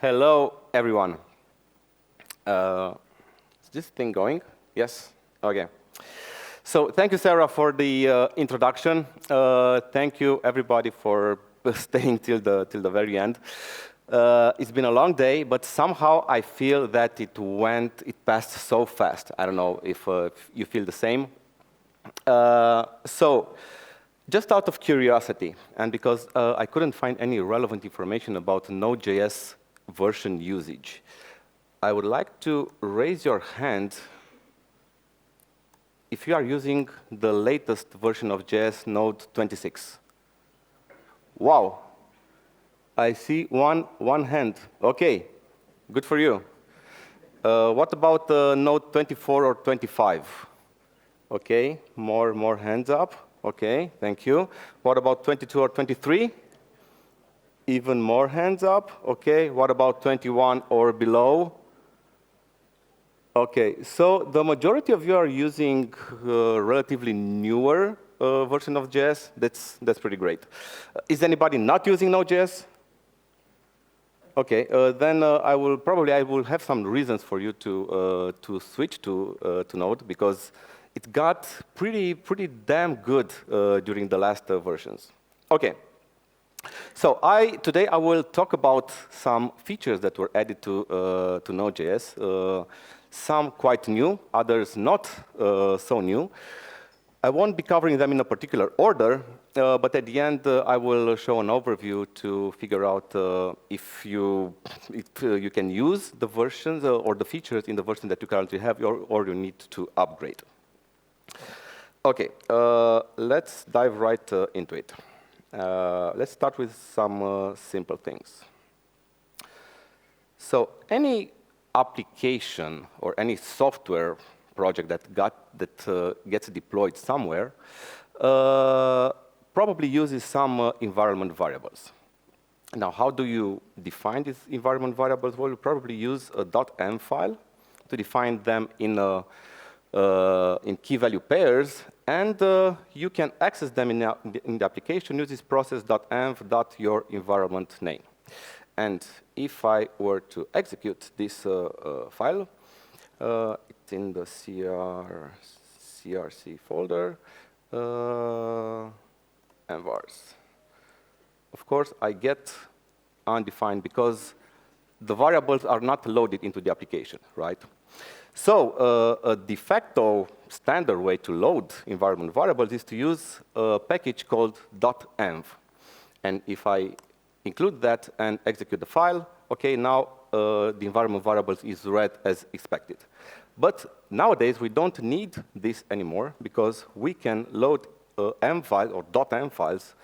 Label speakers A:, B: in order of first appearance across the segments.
A: Hello, everyone. Is this thing going? Yes? OK. So thank you, Sarah, for the introduction. Thank you, everybody, for staying till the very end. It's been a long day, but somehow I feel that it passed so fast. I don't know if you feel the same. So just out of curiosity, and because I couldn't find any relevant information about Node.js version usage, I would like to raise your hand if you are using the latest version of JS, Node 26. Wow. I see one hand. OK, good for you. What about Node 24 or 25? OK, more hands up. OK, thank you. What about 22 or 23? Even more hands up. OK, what about 21 or below? OK, so the majority of you are using relatively newer version of JS. That's pretty great. Is anybody not using Node.js? OK, then I will have some reasons for you to switch to Node, because it got pretty damn good during the last versions. OK. So today I will talk about some features that were added to Node.js, some quite new, others not so new. I won't be covering them in a particular order, but at the end I will show an overview to figure out if you can use the versions or the features in the version that you currently have, or you need to upgrade. OK, let's dive right into it. Let's start with some simple things. So any application or any software project that gets deployed somewhere probably uses some environment variables. Now, how do you define these environment variables? Well, you probably use a .env file to define them in key value pairs, and you can access them in the application. Use this process.env.yourEnvironmentName. And if I were to execute this file, it's in the CRC folder, envars. Of course, I get undefined because the variables are not loaded into the application, right? So a de facto standard way to load environment variables is to use a package called .env. And if I include that and execute the file, OK, now the environment variables is read as expected. But nowadays, we don't need this anymore, because we can load env files or .env files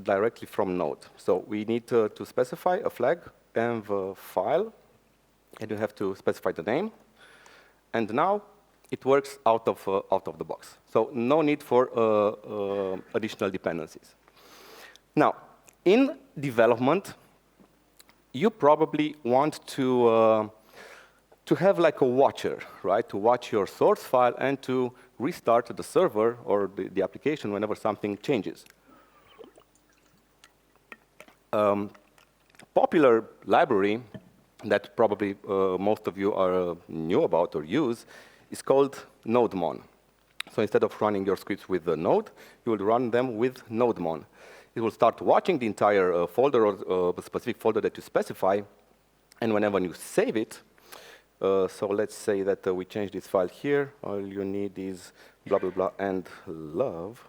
A: directly from Node. So we need to specify a flag, env file, and you have to specify the name. And now it works out of the box. So no need for additional dependencies. Now, in development, you probably want to have like a watcher, right? To watch your source file and to restart the server or the application whenever something changes. Popular library that probably most of you are knew about or use is called NodeMon. So instead of running your scripts with the Node, you will run them with NodeMon. It will start watching the entire folder or the specific folder that you specify. And whenever you save it, so let's say that we change this file here. All you need is blah, blah, blah, and love.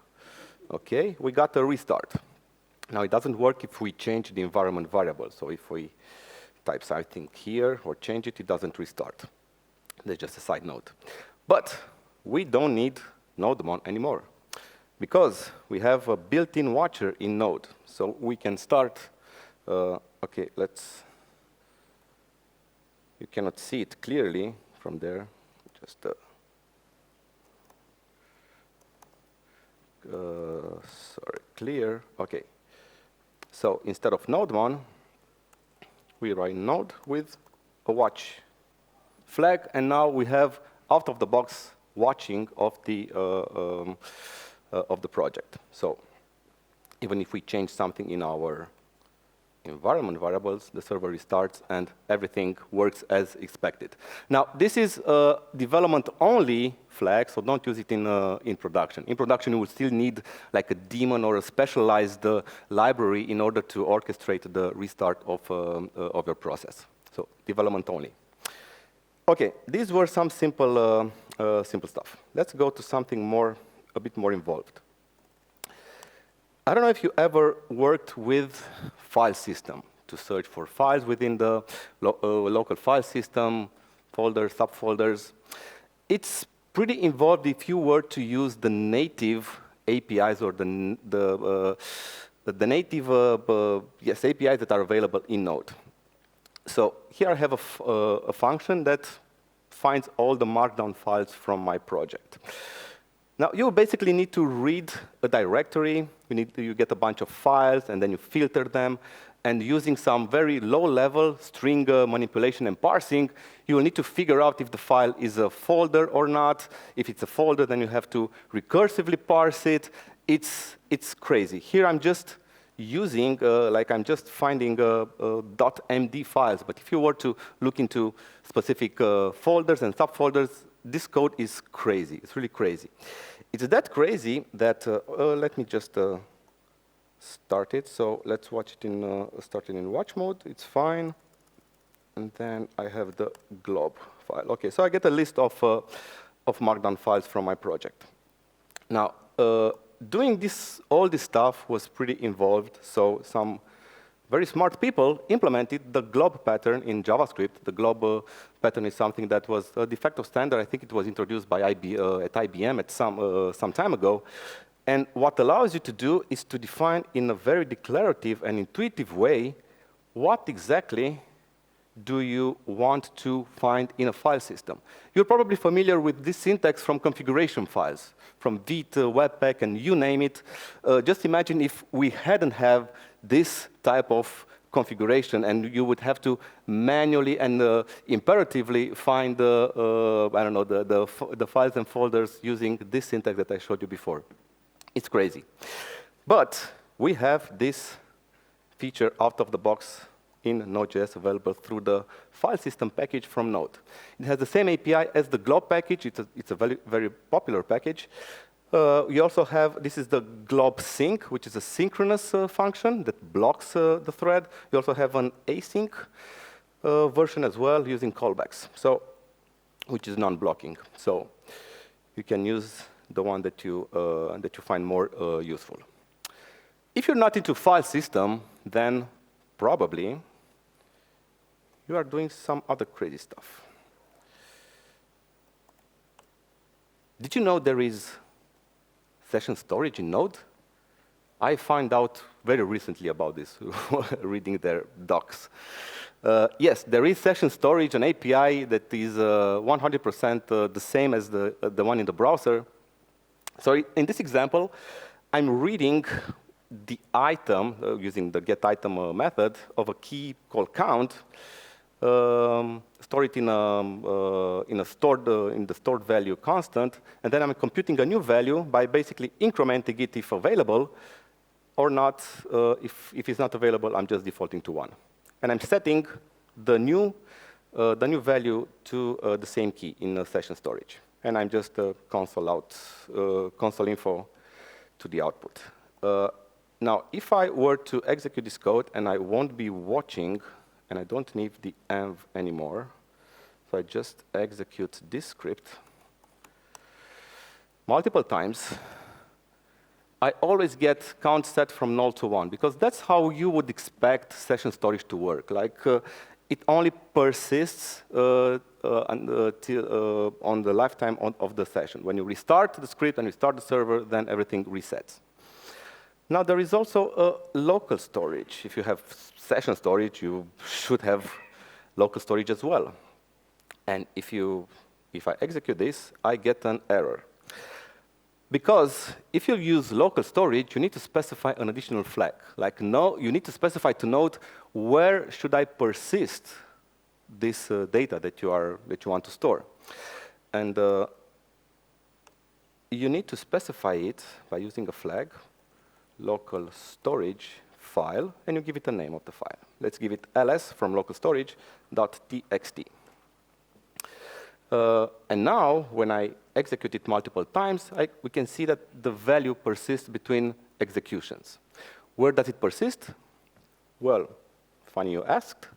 A: OK, we got a restart. Now, it doesn't work if we change the environment variable. So if we type something here or change it, it doesn't restart. That's just a side note. But we don't need NodeMon anymore, because we have a built-in watcher in Node. So we can start. OK, let's. You cannot see it clearly from there. Just sorry, clear. OK. So instead of NodeMon, we write Node with a watch flag. And now we have out-of-the-box watching of the project. So even if we change something in our environment variables, the server restarts, and everything works as expected. Now, this is a development-only flag, so don't use it in production. In production, you will still need like a daemon or a specialized library in order to orchestrate the restart of your process. So development only. OK, these were some simple stuff. Let's go to something a bit more involved. I don't know if you ever worked with file system to search for files within the local file system, folders, subfolders. It's pretty involved if you were to use the native APIs or the native APIs that are available in Node. So here I have a function that finds all the markdown files from my project. Now, you basically need to read a directory. You get a bunch of files, and then you filter them. And using some very low-level string manipulation and parsing, you will need to figure out if the file is a folder or not. If it's a folder, then you have to recursively parse it. It's crazy. Here, I'm just using, I'm just finding .md files. But if you were to look into specific folders and subfolders, this code is crazy. It's really crazy. It's that crazy that, let me just start it. So let's watch it start it in watch mode. It's fine. And then I have the glob file. OK, so I get a list of markdown files from my project. Now, doing all this stuff was pretty involved. So some very smart people implemented the glob pattern in JavaScript. The glob pattern is something that was a de facto standard. I think it was introduced by at IBM at some time ago. And what allows you to do is to define in a very declarative and intuitive way what exactly do you want to find in a file system. You're probably familiar with this syntax from configuration files, from Vite, Webpack, and you name it. Just imagine if we hadn't have this type of configuration, and you would have to manually and imperatively find the files and folders using this syntax that I showed you before. It's crazy. But we have this feature out of the box in Node.js available through the file system package from Node. It has the same API as the glob package. It's a very, very popular package. You also have, this is the glob sync, which is a synchronous function that blocks the thread. You also have an async version as well using callbacks, so which is non-blocking. So you can use the one that you find more useful. If you're not into file system, then probably you are doing some other crazy stuff. Did you know there is session storage in Node? I found out very recently about this, reading their docs. Yes, there is session storage, an API that is 100% the same as the one in the browser. So in this example, I'm reading the item, using the getItem method, of a key called count, store it in the stored value constant, and then I'm computing a new value by basically incrementing it if available, or not. If it's not available, I'm just defaulting to 1. And I'm setting the new value to the same key in session storage. And I'm just console info to the output. Now, if I were to execute this code, and I won't be watching, and I don't need the env anymore, so I just execute this script multiple times, I always get count set from 0 to 1, because that's how you would expect session storage to work. Like, it only persists on the lifetime of the session. When you restart the script and restart the server, then everything resets. Now, there is also a local storage. If you have session storage, you should have local storage as well. And if I execute this, I get an error. Because if you use local storage, you need to specify an additional flag. Like, no, you need to specify to Node where should I persist this data that you want to store. And you need to specify it by using a flag, local storage file, and you give it a name of the file. Let's give it ls from local storage.txt. And now, when I execute it multiple times, we can see that the value persists between executions. Where does it persist? Well, funny you asked.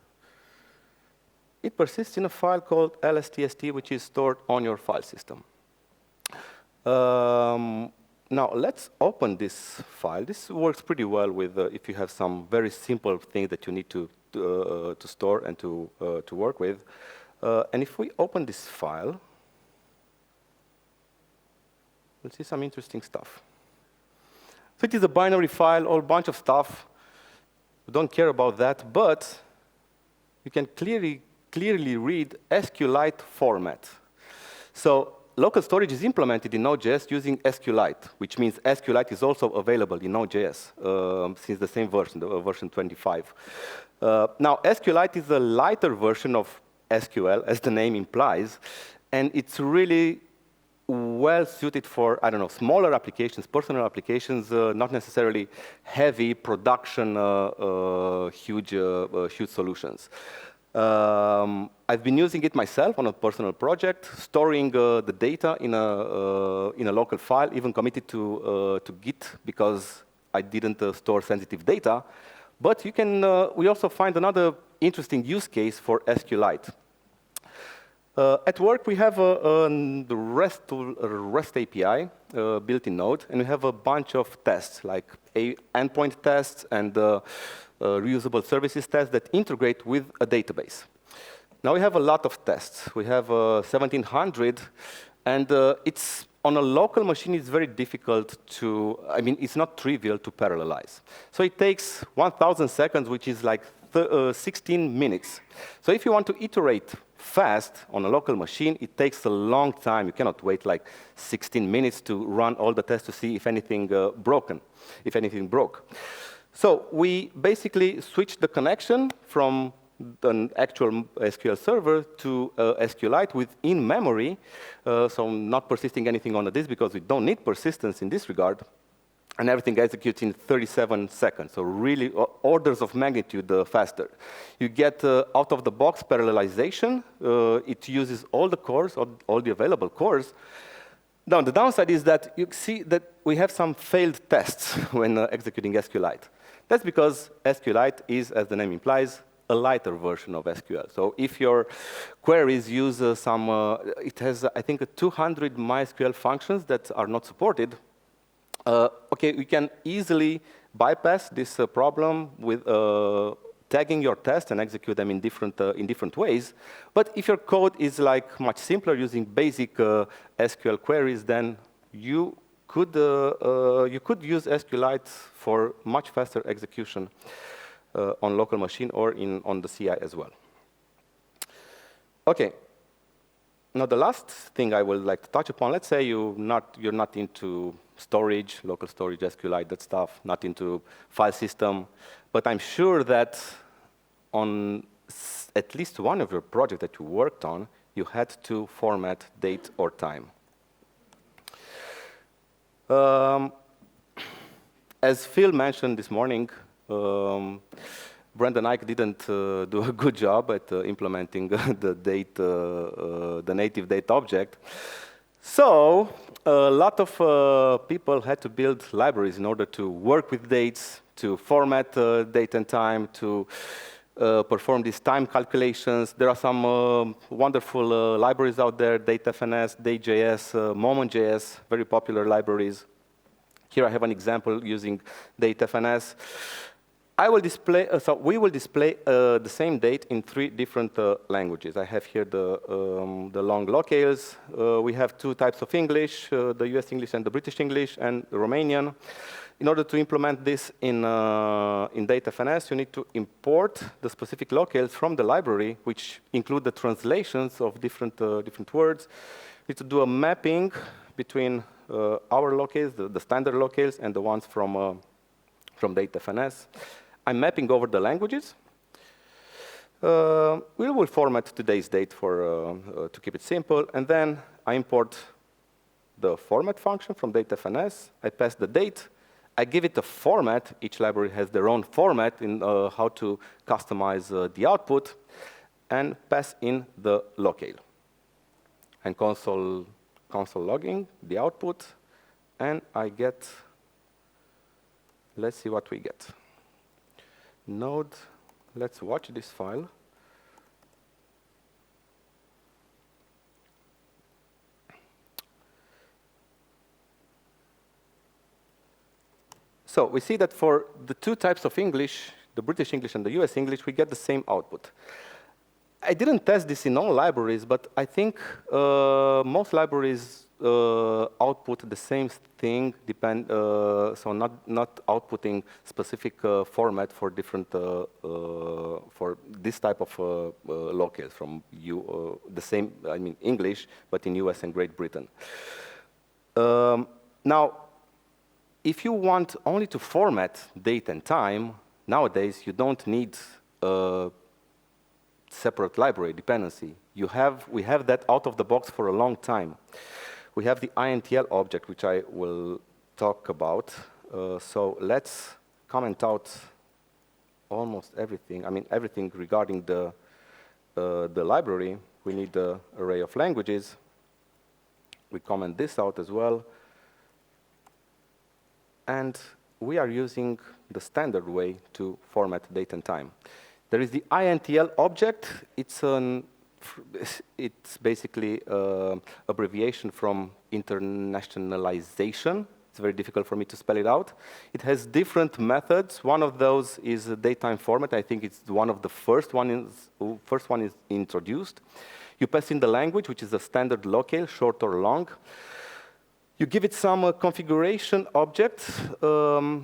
A: It persists in a file called lstst, which is stored on your file system. Now, let's open this file. This works pretty well with if you have some very simple thing that you need to store and to work with. And if we open this file, we'll see some interesting stuff. So it is a binary file, a whole bunch of stuff. We don't care about that, but you can clearly read SQLite format. So local storage is implemented in Node.js using SQLite, which means SQLite is also available in Node.js since the same version, version 25. Now, SQLite is a lighter version of SQL, as the name implies, and it's really well suited for, I don't know, smaller applications, personal applications, not necessarily heavy production, huge solutions. I've been using it myself on a personal project, storing the data in a local file, even committed to Git because I didn't store sensitive data. But you can, we also find another interesting use case for SQLite. At work, we have the REST API built in Node, and we have a bunch of tests, like endpoint tests and reusable services tests that integrate with a database. Now we have a lot of tests. We have 1,700, and it's on a local machine, it's very difficult to, I mean, it's not trivial to parallelize. So it takes 1,000 seconds, which is like 16 minutes. So if you want to iterate fast on a local machine, it takes a long time. You cannot wait like 16 minutes to run all the tests to see if anything if anything broke. So we basically switched the connection from an actual SQL server to SQLite with in-memory, so not persisting anything on the disk because we don't need persistence in this regard, and everything executes in 37 seconds, so really orders of magnitude faster. You get out-of-the-box parallelization. It uses all the cores, all the available cores. Now, the downside is that you see that we have some failed tests when executing SQLite. That's because SQLite is, as the name implies, a lighter version of SQL. So if your queries use it has, I think, 200 MySQL functions that are not supported. OK, we can easily bypass this problem with tagging your tests and execute them in different ways. But if your code is like much simpler using basic SQL queries, then you could use SQLite for much faster execution on local machine or on the CI as well. OK. Now, the last thing I would like to touch upon, let's say you're not into storage, local storage, SQLite, that stuff, not into file system. But I'm sure that on at least one of your projects that you worked on, you had to format date or time. As Phil mentioned this morning, Brandon Ike didn't do a good job at implementing the native date object. So a lot of people had to build libraries in order to work with dates, to format date and time, to perform these time calculations. There are some wonderful libraries out there, datefns, date.js, moment.js, very popular libraries. Here I have an example using datefns. We will display the same date in 3 different languages. I have here the long locales. We have 2 types of English, the US English and the British English, and the Romanian. In order to implement this in datefns, you need to import the specific locales from the library, which include the translations of different words. You need to do a mapping between our locales, the standard locales, and the ones from datefns. I'm mapping over the languages. We will format today's date to keep it simple, and then I import the format function from datefns. I pass the date, I give it a format. Each library has their own format in how to customize the output, and pass in the locale. And console logging the output, and I get, let's see what we get. Node, let's watch this file. So we see that for the two types of English, the British English and the US English, we get the same output. I didn't test this in all libraries, but I think most libraries output the same thing, so not outputting specific format for different for this type of locales from the same, I mean English, but in US and Great Britain. Now, if you want only to format date and time, nowadays you don't need separate library dependency. We have that out of the box for a long time. We have the INTL object, which I will talk about. So let's comment out almost everything. I mean, everything regarding the library. We need the array of languages. We comment this out as well. And we are using the standard way to format date and time. There is the INTL object. It's basically abbreviation from internationalization. It's very difficult for me to spell it out. It has different methods. One of those is a datetime format. I think it's one of the first one is introduced. You pass in the language, which is a standard locale, short or long. You give it some configuration object,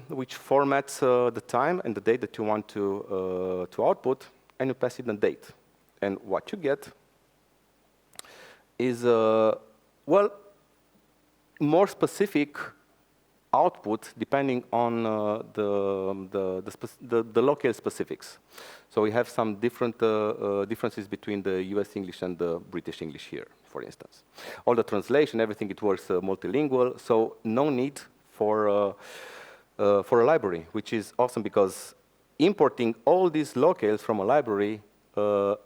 A: which formats the time and the date that you want to output, and you pass it the date. And what you get is, well, more specific output depending on the local specifics. So we have some different differences between the US English and the British English here, for instance. All the translation, everything, it works multilingual, so no need for a library, which is awesome because importing all these locales from a library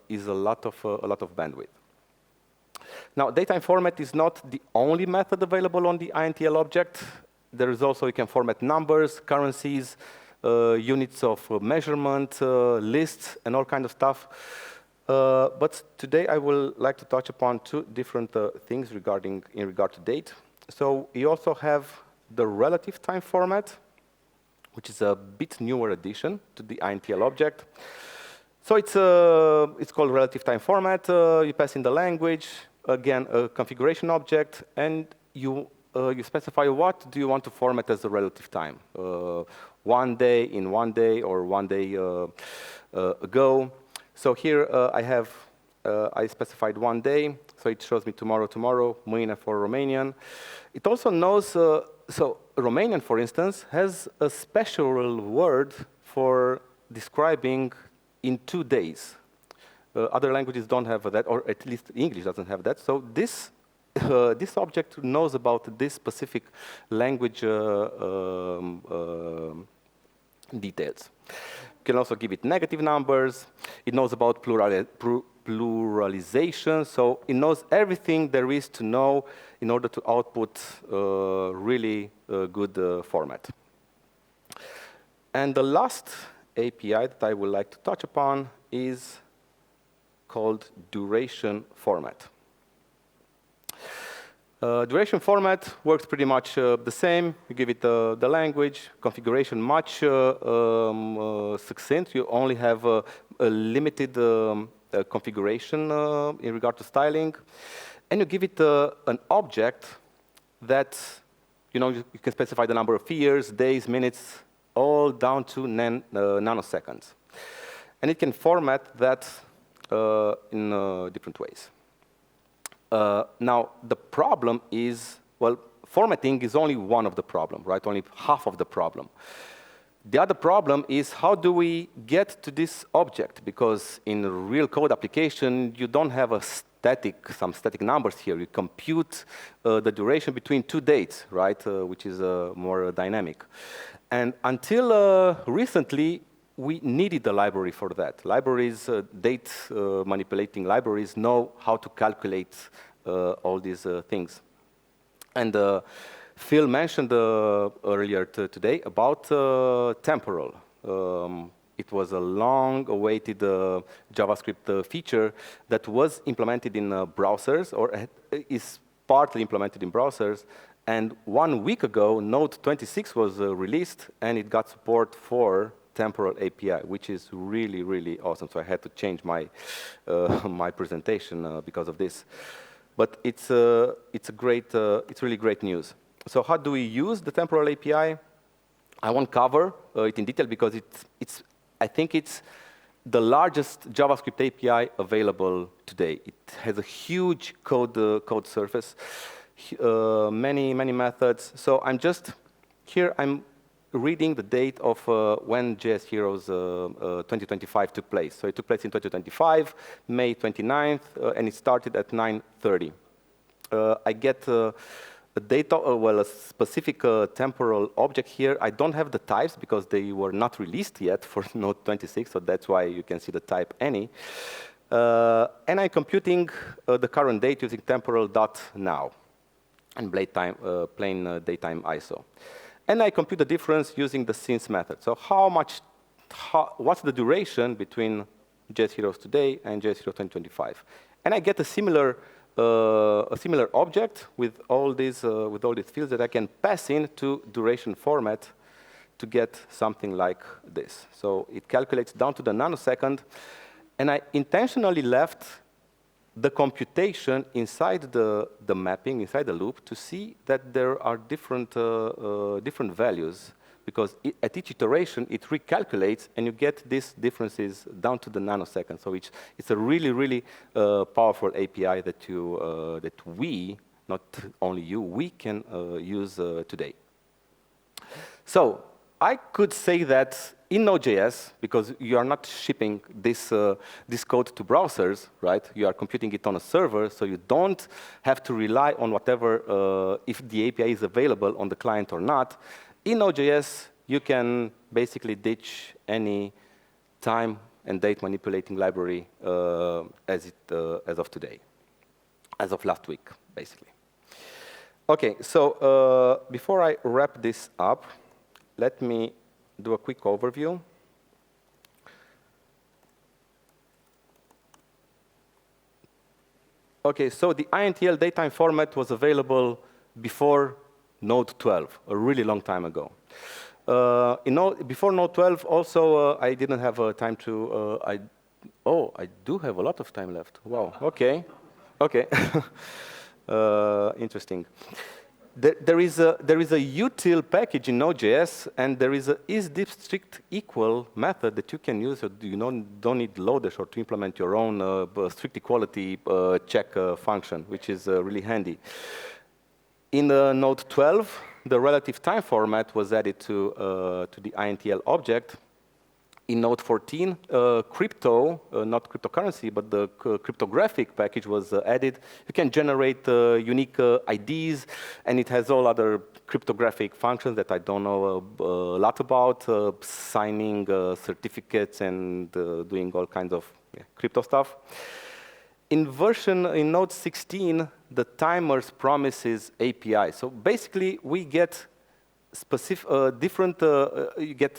A: is a lot of bandwidth. Now, datetime format is not the only method available on the INTL object. There is also, you can format numbers, currencies, units of measurement, lists, and all kinds of stuff. But today I will like to touch upon two different things in regard to date. So you also have the relative time format, which is a bit newer addition to the INTL object. So it's called relative time format. You pass in the language, again, a configuration object, and you specify what do you want to format as a relative time. 1 day in 1 day or 1 day ago. So here I specified 1 day, so it shows me tomorrow, mâine for Romanian. It also knows, so Romanian, for instance, has a special word for describing in 2 days. Other languages don't have that, or at least English doesn't have that. So this object knows about this specific language details. You can also give it negative numbers. It knows about pluralization, so it knows everything there is to know in order to output really good format. And the last API that I would like to touch upon is called duration format. Duration format works pretty much the same. You give it the language, configuration much succinct. You only have a limited configuration in regard to styling. And you give it an object that, you can specify the number of years, days, minutes, all down to nanoseconds. And it can format that in different ways. Now, the problem is, well, formatting is only one of the problems, right? Only half of the problem. The other problem is how do we get to this object? Because in a real code application, you don't have some static numbers here. You compute the duration between 2 dates, right? Which is more dynamic. And until recently, we needed a library for that. Libraries, date manipulating libraries, know how to calculate all these things. And Phil mentioned earlier today about temporal. It was a long-awaited JavaScript feature that was implemented in browsers, or is partly implemented in browsers. And 1 week ago, Node.26 was released, and it got support for temporal API, which is really, really awesome. So I had to change my my presentation because of this. But it's really great news. So how do we use the temporal API? I won't cover it in detail because I think it's the largest JavaScript API available today. It has a huge code surface, many methods. So I'm reading the date of when JSHeroes 2025 took place. So it took place in 2025, May 29th, and it started at 9:30. I get a data, well, a specific temporal object here. I don't have the types because they were not released yet for Node 26, so that's why you can see the type any. And I'm computing the current date using temporal.now and plain datetime ISO. And I compute the difference using the since method. So what's the duration between JSHeroes today and JSHeroes 2025? And I get a similar object with all these fields that I can pass in to duration format to get something like this. So it calculates down to the nanosecond, and I intentionally left the computation inside the mapping, inside the loop, to see that there are different values, because at each iteration it recalculates, and you get these differences down to the nanosecond. So it's a really, really powerful API that we, not only you, we can use today. So I could say that in Node.js, because you are not shipping this code to browsers, right? You are computing it on a server, so you don't have to rely on whatever, if the API is available on the client or not. In Node.js, you can basically ditch any time and date manipulating library as of today, as of last week, basically. OK, so before I wrap this up, let me do a quick overview. OK, so the INTL datetime format was available before Node 12, a really long time ago. Before Node 12, also, I didn't have time to. I do have a lot of time left. Wow. OK. OK. Interesting. There is a util package in Node.js, and there is a isDiff_strict_equal method that you can use. So you don't need loaders or to implement your own strict equality check function, which is really handy. In Node 12, the relative time format was added to the INTL object. In Node 14, crypto, not cryptocurrency, but the cryptographic package was added. You can generate unique IDs, and it has all other cryptographic functions that I don't know a lot about, signing certificates and doing all kinds of crypto stuff. In Node 16, the timers promises API. So basically, we get you get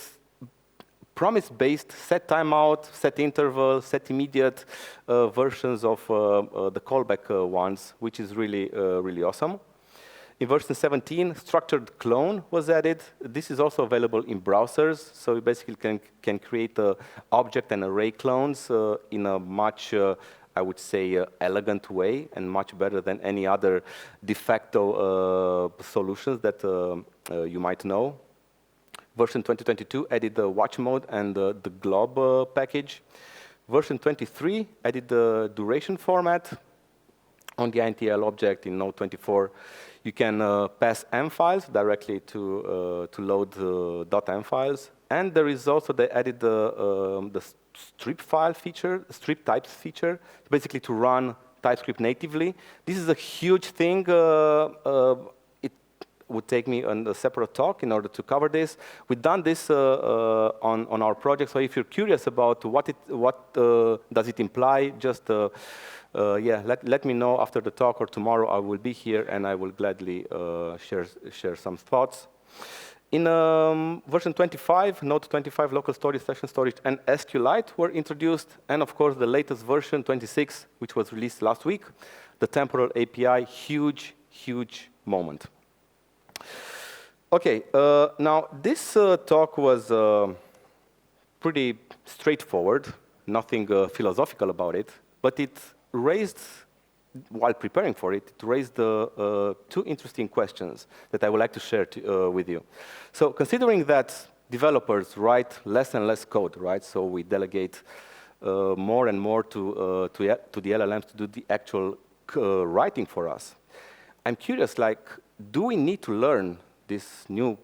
A: promise-based set timeout, set interval, set immediate versions of the callback ones, which is really, really awesome. In version 17, structured clone was added. This is also available in browsers. So you basically can create object and array clones in a much, I would say, elegant way, and much better than any other de facto solutions that you might know. Version 2022 added the watch mode and the glob package. Version 23 added the duration format on the INTL object. In Node 24, you can pass M files directly to load .m files. And there is also they added the strip file feature, strip types feature, basically to run TypeScript natively. This is a huge thing. would take me on a separate talk in order to cover this. We've done this on our project, so if you're curious about what does it imply, just let me know after the talk, or tomorrow I will be here and I will gladly share some thoughts. In version 25, Node 25, local storage, session storage, and SQLite were introduced, and of course the latest version 26, which was released last week, the temporal API, huge moment. Okay, now this talk was pretty straightforward, nothing philosophical about it, but it raised, while preparing for it, it raised two interesting questions that I would like to share with you. So considering that developers write less and less code, right? So we delegate more and more to the LLMs to do the actual writing for us. I'm curious, like, do we need to learn these new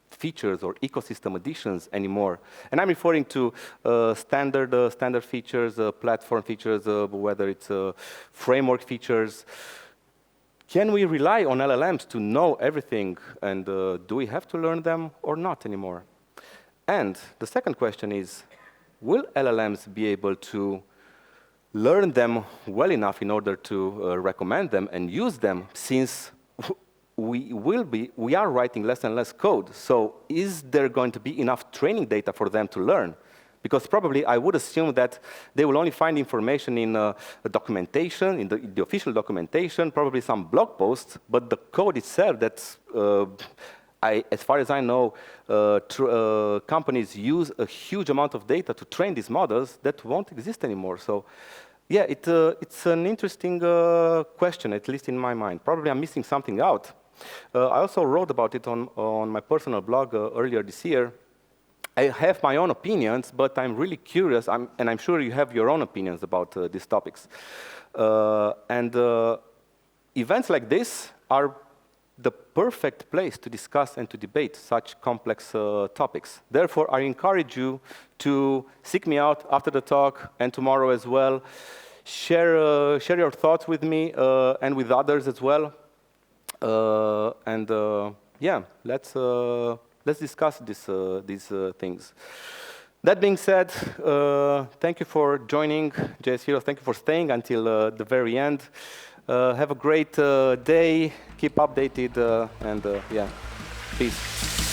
A: features or ecosystem additions anymore? And I'm referring to standard features, platform features, whether it's framework features. Can we rely on LLMs to know everything, and do we have to learn them or not anymore? And the second question is, will LLMs be able to learn them well enough in order to recommend them and use them, since we are writing less and less code? So is there going to be enough training data for them to learn? Because probably I would assume that they will only find information in the documentation, in the official documentation, probably some blog posts, but the code itself, that's, as far as I know, companies use a huge amount of data to train these models that won't exist anymore. So yeah, it's an interesting question, at least in my mind. Probably I'm missing something out. I also wrote about it on my personal blog earlier this year. I have my own opinions, but I'm really curious, and I'm sure you have your own opinions about these topics. Events like this are the perfect place to discuss and to debate such complex topics. Therefore, I encourage you to seek me out after the talk and tomorrow as well. Share your thoughts with me and with others as well. Yeah, let's discuss these things. That being said, thank you for joining JSHeroes. Thank you for staying until the very end. Have a great day. Keep updated, and yeah, peace.